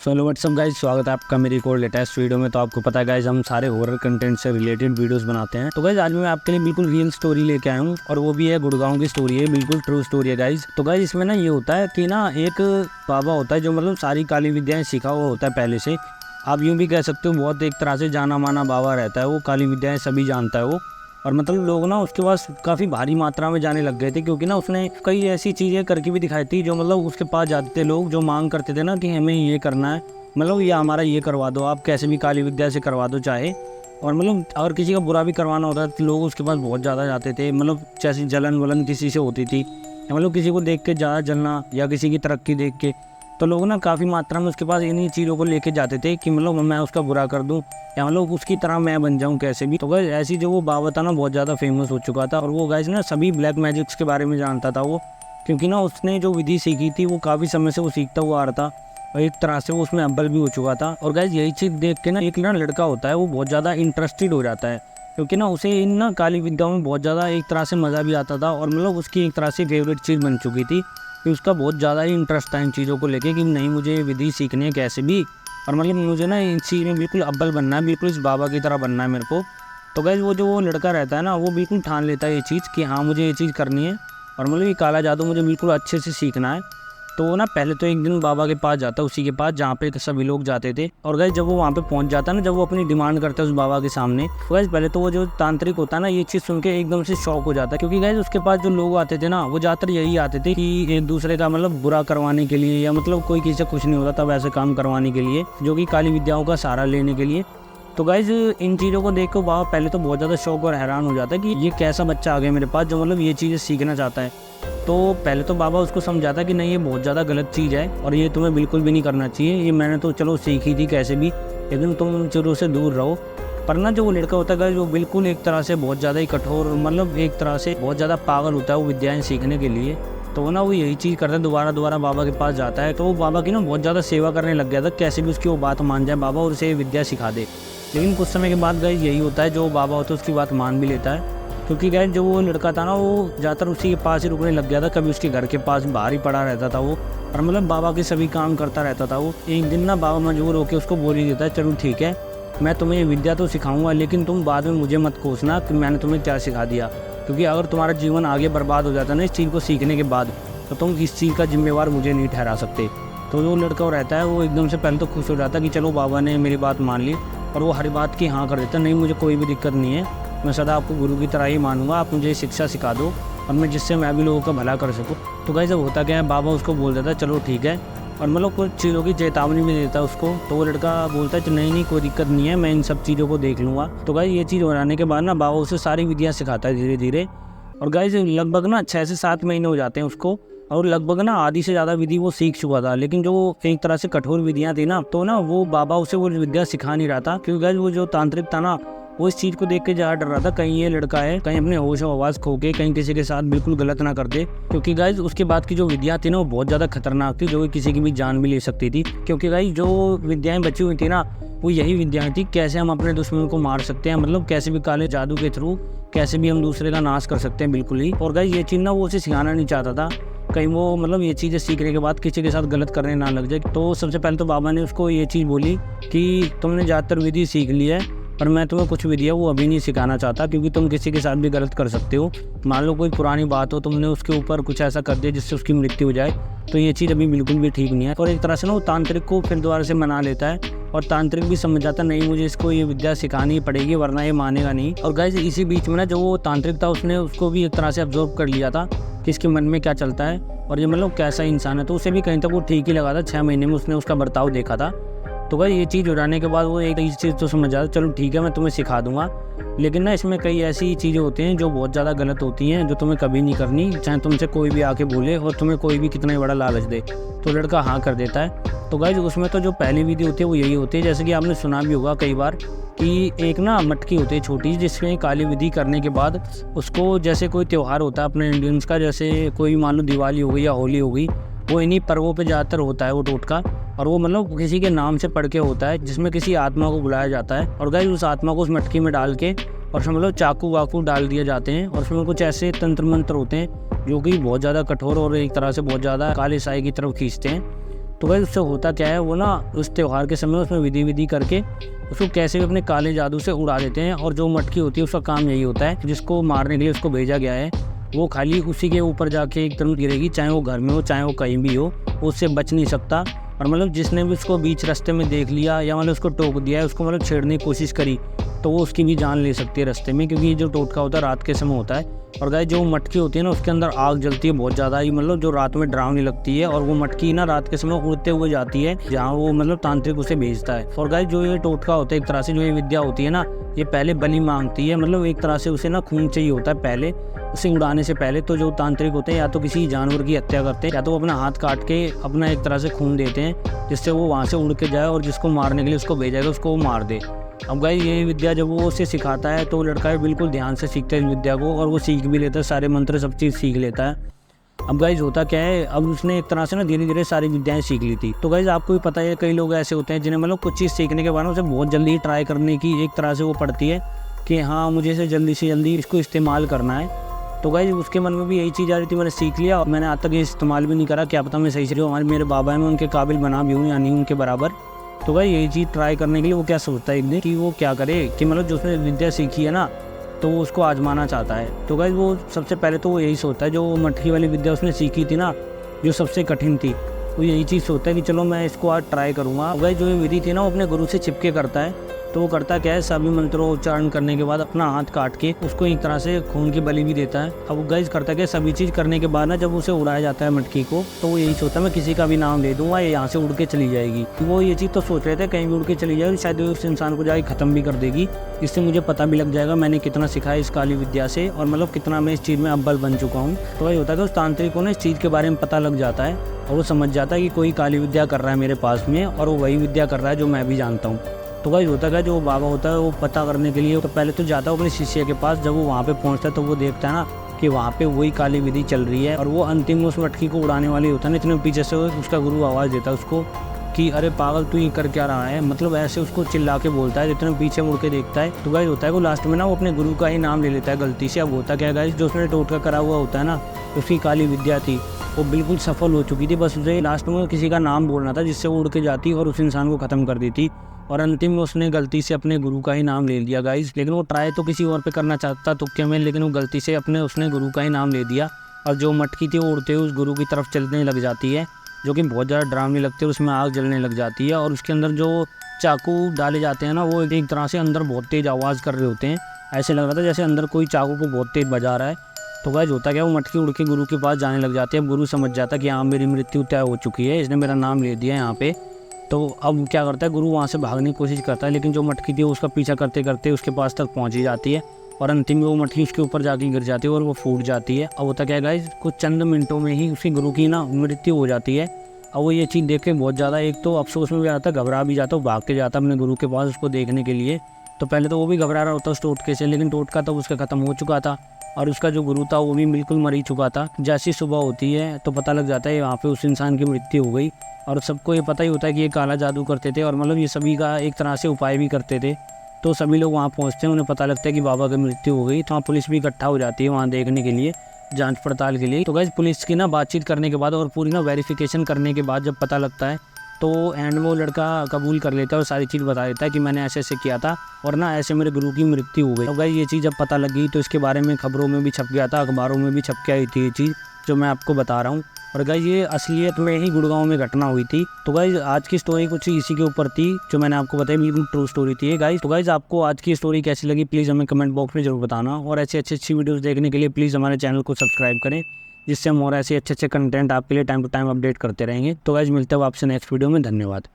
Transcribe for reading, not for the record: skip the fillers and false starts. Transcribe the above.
Hello what's up guys, स्वागत है आपका मेरी एक और लेटेस्ट वीडियो में। तो आपको पता है गाइज, हम सारे हॉरर कंटेंट से रिलेटेड वीडियोस बनाते हैं। तो गाइज आज मैं आपके लिए बिल्कुल रियल स्टोरी लेके आया हूँ और वो भी है गुड़गांव की स्टोरी है, बिल्कुल ट्रू स्टोरी है गाइज। तो गाइज इसमें ना ये होता है कि ना एक बाबा होता है जो मतलब सारी काली विद्याएं सीखा हुआ होता है पहले से। आप यूँ भी कह सकते हो बहुत एक तरह से जाना माना बाबा रहता है वो, काली विद्याएं सभी जानता है वो। और मतलब लोग ना उसके पास काफ़ी भारी मात्रा में जाने लग गए थे, क्योंकि ना उसने कई ऐसी चीज़ें करके भी दिखाई थी जो मतलब उसके पास जाते थे लोग, जो मांग करते थे ना कि हमें ये करना है, मतलब ये हमारा ये करवा दो, आप कैसे भी काली विद्या से करवा दो चाहे। और मतलब अगर किसी का बुरा भी करवाना होता तो लोग उसके पास बहुत ज़्यादा जाते थे। मतलब जैसे जलन वलन किसी से होती थी, या मतलब किसी को देख के ज़्यादा जलना या किसी की तरक्की देख के, तो लोग ना काफ़ी मात्रा में उसके पास इन्हीं चीज़ों को लेके जाते थे कि मतलब मैं उसका बुरा कर दूं या मतलब उसकी तरह मैं बन जाऊं कैसे भी। तो गाइस ऐसी जो वो बाबा था ना बहुत ज़्यादा फेमस हो चुका था, और वो गाइस ना सभी ब्लैक मैजिक्स के बारे में जानता था वो, क्योंकि ना उसने जो विधि सीखी थी वो काफ़ी समय से वो सीखता हुआ आ रहा था और एक तरह से वो उसमें अव्वल भी हो चुका था। और गाइस यही चीज़ देख के ना एक ना लड़का होता है वो बहुत ज़्यादा इंटरेस्टेड हो जाता है, क्योंकि ना उसे इन ना काली विद्याओं में बहुत ज़्यादा एक तरह से मज़ा भी आता था, और मतलब उसकी एक तरह से फेवरेट चीज़ बन चुकी थी कि उसका बहुत ज़्यादा ही इंटरेस्ट था इन चीज़ों को लेके कि नहीं मुझे ये विधि सीखनी है कैसे भी, और मतलब मुझे ना इन चीज़ में बिल्कुल अव्वल बनना है, बिल्कुल इस बाबा की तरह बनना है मेरे को। तो गाइस वो जो वो लड़का रहता है ना वो बिल्कुल ठान लेता है ये चीज़ कि हाँ मुझे ये चीज़ करनी है और मतलब ये काला जादू मुझे बिल्कुल अच्छे से सीखना है। तो वो ना पहले तो एक दिन बाबा के पास जाता है, उसी के पास जहाँ पे सभी लोग जाते थे। और गाइस जब वो वहाँ पे पहुँच जाता है ना, जब वो अपनी डिमांड करता है उस बाबा के सामने, तो गाइस पहले तो वो जो तांत्रिक होता है ना ये चीज़ सुन के एकदम से शॉक हो जाता है, क्योंकि गाइस उसके पास जो लोग आते थे ना वो ज़्यादातर यही आते थे कि एक दूसरे का मतलब बुरा करवाने के लिए, या मतलब कोई किसी से कुछ नहीं होता तब ऐसे काम करवाने के लिए, जो कि काली विद्याओं का सहारा लेने के लिए। तो गाइज इन चीज़ों को देख कर बाबा पहले तो बहुत ज़्यादा शौक और हैरान हो जाता है कि ये कैसा बच्चा आ गया मेरे पास जो मतलब ये चीज़ें सीखना चाहता है। तो पहले तो बाबा उसको समझाता कि नहीं ये बहुत ज़्यादा गलत चीज़ है और ये तुम्हें बिल्कुल भी नहीं करना चाहिए, ये मैंने तो चलो सीखी थी कैसे भी, लेकिन तुम उन चीज़ों से दूर रहो। पर ना जो वो लड़का होता है वो बिल्कुल एक तरह से बहुत ज़्यादा ही कठोर, मतलब एक तरह से बहुत ज़्यादा पागल होता है वो विद्याएँ सीखने के लिए। तो वो ना वो यही चीज़ करता है, दोबारा बाबा के पास जाता है। तो वो बाबा की ना बहुत ज़्यादा सेवा करने लग गया था, कैसे भी उसकी वो बात मान जाए बाबा और उसे विद्या सिखा दे। लेकिन कुछ समय के बाद गाइस यही होता है, जो बाबा होता है उसकी बात मान भी लेता है, क्योंकि गाइस जो वो लड़का था ना वो ज़्यादातर उसी के पास ही रुकने लग गया था, कभी उसके घर के पास बाहर ही पड़ा रहता था वो, और मतलब बाबा के सभी काम करता रहता था वो। एक दिन ना बाबा मजबूर होकर उसको बोल ही देता है चलो ठीक है मैं तुम्हें ये विद्या तो सिखाऊंगा, लेकिन तुम बाद में मुझे मत कोसना कि मैंने तुम्हें क्या सिखा दिया, क्योंकि अगर तुम्हारा जीवन आगे बर्बाद हो जाता है ना इस चीज़ को सीखने के बाद, तो तुम इस चीज़ का जिम्मेवार मुझे नहीं ठहरा सकते। तो जो लड़का वो रहता है वो एकदम से पहले तो खुश हो जाता है कि चलो बाबा ने मेरी बात मान ली, और वो हर बात की हाँ कर देता, नहीं मुझे कोई भी दिक्कत नहीं है, मैं सदा आपको गुरु की तरह ही मानूंगा, आप मुझे शिक्षा सिखा दो और मैं जिससे मैं भी लोगों का भला कर सकूँ। तो गाइस जब होता क्या है बाबा उसको बोल देता है चलो ठीक है, और मतलब कुछ चीज़ों की चेतावनी भी देता है उसको। तो वो लड़का बोलता है नहीं कोई दिक्कत नहीं है, मैं इन सब चीज़ों को देख लूँगा। तो गाइस ये चीज़ बनाने के बाद ना बाबा उसे सारी विद्या सिखाता है धीरे धीरे, और गाइस लगभग ना 6 से 7 महीने हो जाते हैं उसको, और लगभग ना आधी से ज़्यादा विधि वो सीख चुका था। लेकिन जो एक तरह से कठोर विधियाँ थी ना, तो ना वो बाबा उसे वो विद्या सिखा नहीं रहा था, क्योंकि गाइस वो जो तांत्रिक था ना वो इस चीज़ को देख के ज़्यादा डर रहा था कहीं ये लड़का है कहीं अपने होश और आवाज़ खो के कहीं किसी के साथ बिल्कुल गलत ना कर दे, क्योंकि गाइस उसके बाद की जो विद्या थी ना वो बहुत ज़्यादा खतरनाक थी, जो कि किसी की भी जान भी ले सकती थी। क्योंकि गाइस जो विद्याएँ बची हुई थी ना वो यही विद्याएँ थी कैसे हम अपने दुश्मन को मार सकते हैं, मतलब कैसे भी काले जादू के थ्रू कैसे भी हम दूसरे का नाश कर सकते हैं बिल्कुल ही। और गाइस ये चीज़ ना वो उसे सिखाना नहीं चाहता था, कहीं वो मतलब ये चीज़ें सीखने के बाद किसी के साथ गलत करने ना लग जाए। तो सबसे पहले तो बाबा ने उसको ये चीज़ बोली कि तुमने ज़्यादातर विधि सीख ली है, पर मैं तुम्हें कुछ विधियाँ वो अभी नहीं सिखाना चाहता, क्योंकि तुम किसी के साथ भी गलत कर सकते हो। मान लो कोई पुरानी बात हो, तुमने उसके ऊपर कुछ ऐसा कर दिया जिससे उसकी मृत्यु हो जाए, तो ये चीज़ अभी बिल्कुल भी ठीक नहीं है। और एक तरह से ना वो तांत्रिक को फिर दोबारा से मना लेता है, और तांत्रिक भी समझ जाता नहीं मुझे इसको ये विद्या सिखानी पड़ेगी वरना ये मानेगा नहीं। और गाइस इसी बीच में ना जो वो तांत्रिक था उसने उसको भी एक तरह से ऑब्जर्व कर लिया था कि इसके मन में क्या चलता है और ये मतलब कैसा इंसान है, तो उसे भी कहीं तक वो ठीक ही लगा था। 6 महीने में उसने उसका बर्ताव देखा था। तो भाई ये चीज़ उड़ाने के बाद वो एक चीज़ तो समझ आता चलो ठीक है मैं तुम्हें सिखा दूंगा, लेकिन ना इसमें कई ऐसी चीज़ें होती हैं जो बहुत ज़्यादा गलत होती हैं, जो तुम्हें कभी नहीं करनी, चाहे तुमसे कोई भी आके बोले और तुम्हें कोई भी कितना ही बड़ा लालच दे। तो लड़का हाँ कर देता है। तो गाइस उसमें तो जो पहली विधि होती है वो यही होती है, जैसे कि आपने सुना भी होगा कई बार कि एक ना मटकी होती है छोटी, जिसमें काली विधि करने के बाद उसको जैसे कोई त्यौहार होता है अपने इंडियंस का, जैसे कोई मान लो दिवाली हो गई या होली हो गई, वो इन्हीं पर्वों पे ज़्यादातर होता है वो टोटका, और वो मतलब किसी के नाम से पढ़ के होता है जिसमें किसी आत्मा को बुलाया जाता है। और गाइस उस आत्मा को उस मटकी में डाल के और उसमें मतलब चाकू वाकू डाल दिए जाते हैं, और उसमें कुछ ऐसे तंत्र मंत्र होते हैं जो कि बहुत ज़्यादा कठोर और एक तरह से बहुत ज़्यादा काले साए की तरफ खींचते हैं। तो भाई उससे होता क्या है, वो ना उस त्यौहार के समय उसमें विधि करके उसको कैसे भी अपने काले जादू से उड़ा देते हैं। और जो मटकी होती है उसका काम यही होता है, जिसको मारने के लिए उसको भेजा गया है वो खाली उसी के ऊपर जाके एकदम गिरेगी, चाहे वो घर में हो चाहे वो कहीं भी हो, वो उससे बच नहीं सकता। और मतलब जिसने भी उसको बीच रास्ते में देख लिया या मतलब उसको टोक दिया है, उसको मतलब छेड़ने की कोशिश करी, तो वो उसकी भी जान ले सकती है रास्ते में, क्योंकि जो टोटका होता है रात के समय होता है। और गाइस जो मटकी होती है ना उसके अंदर आग जलती है बहुत ज़्यादा ही, मतलब जो रात में डरावनी लगती है। और वो मटकी ना रात के समय उड़ते हुए जाती है जहाँ वो मतलब तांत्रिक उसे भेजता है। और गाइस जो ये टोटका होता है, एक तरह से जो ये विद्या होती है ना, ये पहले बलि मांगती है, मतलब एक तरह से उसे ना खून चाहिए होता है पहले, उसे उड़ाने से पहले। तो जो तांत्रिक होते हैं या तो किसी जानवर की हत्या करते हैं या तो वो अपना हाथ काट के अपना एक तरह से खून देते हैं, जिससे वो वहाँ से उड़ के जाए और जिसको मारने के लिए उसको भेजेगा उसको वो मार दे। अब गाइस ये विद्या जब वो उसे सिखाता है तो लड़का बिल्कुल ध्यान से सीखता है इस विद्या को, और वो सीख भी लेता है, सारे मंत्र सब चीज़ सीख लेता है। अब गाइस होता क्या है, अब उसने एक तरह से ना धीरे धीरे सारी विद्याएं सीख ली थी। तो गाइस आपको भी पता है कई लोग ऐसे होते हैं जिन्हें मतलब कुछ चीज़ सीखने के बाद उसे बहुत जल्दी ट्राई करने की एक तरह से वो पड़ती है कि हाँ मुझे इसे जल्दी से जल्दी इसको इस्तेमाल करना है। तो गाइस उसके मन में भी यही चीज़ आ रही थी, मैंने सीख लिया और मैंने आज तक ये इस्तेमाल भी नहीं करा, क्या पता मैं सही से हमारे मेरे बाबा हैं मैं उनके काबिल बना भी हूँ या नहीं उनके बराबर। तो गाइस यही चीज़ ट्राई करने के लिए वो क्या सोचता है एक दिन कि वो क्या करे कि मतलब जो उसने विद्या सीखी है ना तो वो उसको आजमाना चाहता है। तो गाइस वो सबसे पहले तो वो यही सोचता है, जो मटकी वाली विद्या उसने सीखी थी ना जो सबसे कठिन थी, वो यही चीज़ सोचता है कि चलो मैं इसको आज ट्राई करूँगा। गाइस जो ये विधि थी ना वो अपने गुरु से चिपके करता है। तो वो करता क्या है, सभी मंत्रों उच्चारण करने के बाद अपना हाथ काट के उसको एक तरह से खून की बलि भी देता है। अब गाइस करता क्या, सभी चीज़ करने के बाद ना जब उसे उड़ाया जाता है मटकी को, तो वो यही सोचता है मैं किसी का भी नाम ले दूंगा ये यहाँ से उड़ के चली जाएगी। वो ये चीज़ तो सोच रहे थे कहीं भी उड़ के चली जाएगी, शायद उस इंसान को जाके ख़त्म भी कर देगी। इससे मुझे पता भी लग जाएगा मैंने कितना सीखा है इस काली विद्या से और मतलब कितना मैं इस चीज़ में अव्वल बन चुका हूँ। तो वही होता है कि उस तांत्रिक को ना इस चीज़ के बारे में पता लग जाता है और वो समझ जाता है कि कोई काली विद्या कर रहा है मेरे पास में, और वो वही विद्या कर रहा है जो मैं भी जानता हूँ। तो गाइस होता है जो बाबा होता है वो पता करने के लिए तो पहले तो जाता है अपने शिष्य के पास। जब वो वहाँ पे पहुँचता है तो वो देखता है ना कि वहाँ पे वही काली विधि चल रही है, और वो अंतिम उस मटकी को उड़ाने वाली होता है ना, इतने पीछे से उसका गुरु आवाज़ देता है उसको कि अरे पागल तू ये कर क्या रहा है, मतलब ऐसे उसको चिल्ला के बोलता है, जितने पीछे मुड़ के देखता है। तो गाइस होता है वो लास्ट में ना वो अपने गुरु का ही नाम ले लेता है गलती से। अब होता क्या गाइस, जो उसने टोटका करा हुआ होता है ना, उसकी काली विद्या थी वो बिल्कुल सफल हो चुकी थी, बस उसे लास्ट में किसी का नाम बोलना था जिससे वो उड़ के जाती और उस इंसान को ख़त्म कर देती। और अंतिम में उसने गलती से अपने गुरु का ही नाम ले लिया गाइस। लेकिन वो ट्राई तो किसी और पे करना चाहता तुक्के में, लेकिन वो गलती से उसने गुरु का ही नाम ले दिया। और जो मटकी थी वो उड़ते हुए उस गुरु की तरफ चलने लग जाती है, जो कि बहुत ज़्यादा डरावनी लगती है, उसमें आग जलने लग जाती है। और उसके अंदर जो चाकू डाले जाते हैं ना वो एक तरह से अंदर बहुत तेज़ आवाज़ कर रहे होते हैं, ऐसे लग रहा था जैसे अंदर कोई चाकू को बहुत तेज़ बजा रहा है। तो गाइस होता क्या, वो मटकी उड़ के गुरु के पास जाने लग जाती है। अब गुरु समझ जाता है कि हाँ मेरी मृत्यु तय हो चुकी है, इसने मेरा नाम ले दिया यहाँ पे। तो अब क्या करता है, गुरु वहाँ से भागने की कोशिश करता है, लेकिन जो मटकी थी उसका पीछा करते करते उसके पास तक पहुँच ही जाती है और अंतिम में वो मटकी उसके ऊपर जाके गिर जाती है और वो फूट जाती है। अब होता क्या है गाइस, कुछ चंद मिनटों में ही उसके गुरु की ना मृत्यु हो जाती है। अब वो ये चीज़ देख के बहुत ज़्यादा एक तो अफसोस में भी आता है, घबरा भी जाता है, भाग के जाता है अपने गुरु के पास उसको देखने के लिए। तो पहले तो वो भी घबरा रहा होता उस टोटके से, लेकिन टोटका तो उसका ख़त्म हो चुका था और उसका जो गुरु था वो भी बिल्कुल मर ही चुका था। जैसी सुबह होती है तो पता लग जाता है वहाँ पे उस इंसान की मृत्यु हो गई। और सबको ये पता ही होता है कि ये काला जादू करते थे और मतलब ये सभी का एक तरह से उपाय भी करते थे। तो सभी लोग वहाँ पहुँचते हैं, उन्हें पता लगता है कि बाबा की मृत्यु हो गई। तो वहाँ पुलिस भी इकट्ठा हो जाती है वहाँ देखने के लिए, जांच पड़ताल के लिए। तो गाइस पुलिस की ना बातचीत करने के बाद और पूरी ना वेरिफिकेशन करने के बाद जब पता लगता है तो एंड में वो लड़का कबूल कर लेता है और सारी चीज़ बता देता है कि मैंने ऐसे ऐसे किया था और ना ऐसे मेरे गुरु की मृत्यु हो गई। तो गाइस ये चीज़ जब पता लगी तो इसके बारे में खबरों में भी छप गया था, अखबारों में भी छप के आई थी ये चीज़ जो मैं आपको बता रहा हूँ। और गाइस ये असलियत में ही गुड़गांव में घटना हुई थी। तो गाइस आज की स्टोरी कुछ इसी के ऊपर थी जो मैंने आपको बताई, बिल्कुल ट्रू स्टोरी थी गाइस। तो गाइस आपको आज की स्टोरी कैसी लगी प्लीज़ हमें कमेंट बॉक्स में जरूर बताना, और ऐसे अच्छी वीडियोस देखने के लिए प्लीज़ हमारे चैनल को सब्सक्राइब करें, जिससे हम और ऐसे अच्छे कंटेंट आपके लिए टाइम टू टाइम अपडेट करते रहेंगे। तो गाइस मिलते हैं आपसे नेक्स्ट वीडियो में, धन्यवाद।